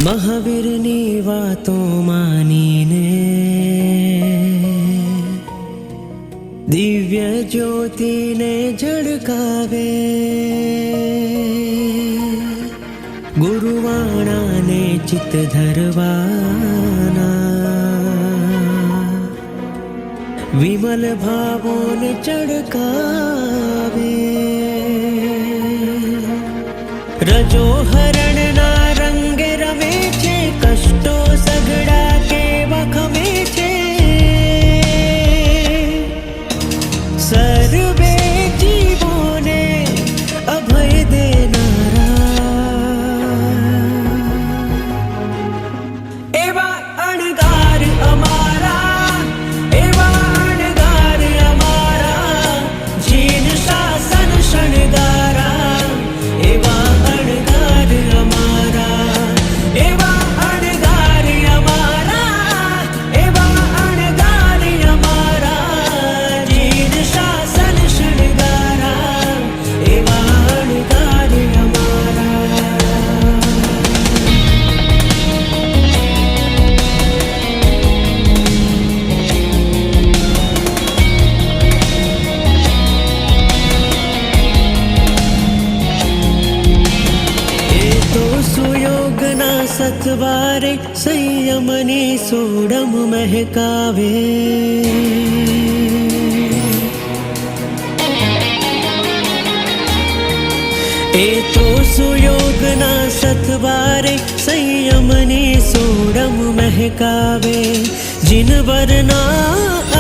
મહાવીરની વાતો માનીને દિવ્ય જ્યોતિને ઝળકાવે, ગુરુવાણાને ચિત્ત ધરવાના, વિમલ ભાવોને ચડકાવે. રજો હરણના રંગે રમે છે, કષ્ટો સગડા કેવા ખમે છે. સર્વે જીવોને અભય દેનારા એવા અણગાર અમારા, એવા અણગાર અમારા, જીન શાસન શણગારા. એવા અણગાર અમારા, એવા અણગાર અમારા, એવા અણગાર અમારા, જીન શાસન શણગારા. એવા અણગાર અમારા. એ તો સુયોગના સથવારે સંયમની સોડમ મહેકાવે. એ તો સુયોગના સથવારે સંયમની સોડમ મહેકાવે. જીનવરના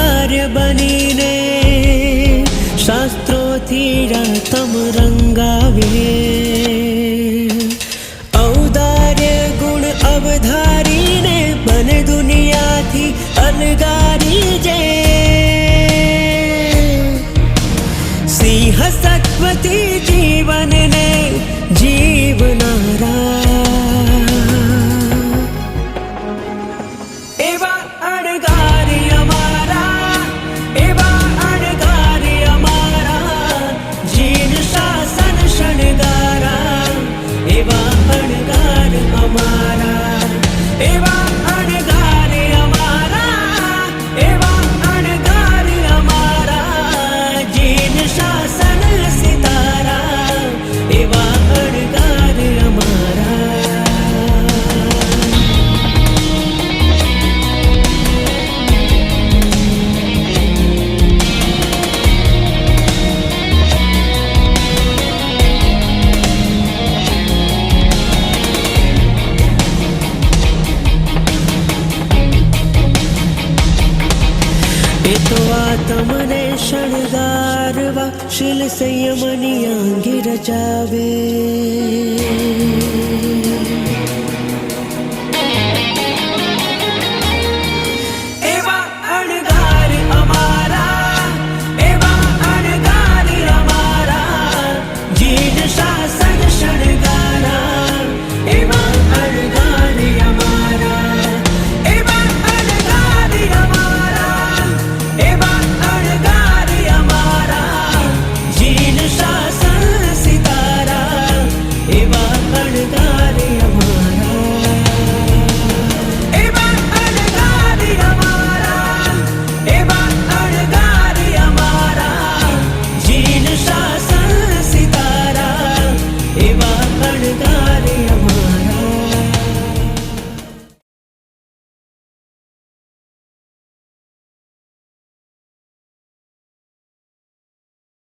આર્ય બનીને શાસ્ત્રોથી રાતમ રંગાવે. ઔદાર્ય ગુણ અવધારીને બને દુનિયાથી અલગારી જે. સિંહ સત્વથી જીવનને જીવનારા એવા અણગાર અમારા, એવા અણગાર અમારા, જીન શાસન શણગારા. એવા અણગાર અમારા, એવા અણગાર અમારા, એવા અણગાર અમારા, જીન શાસન સિતારા. એવા અણગાર અમારા. એ તો આત્મને શણગારવા શીલ સંયમની આંગી રચાવે.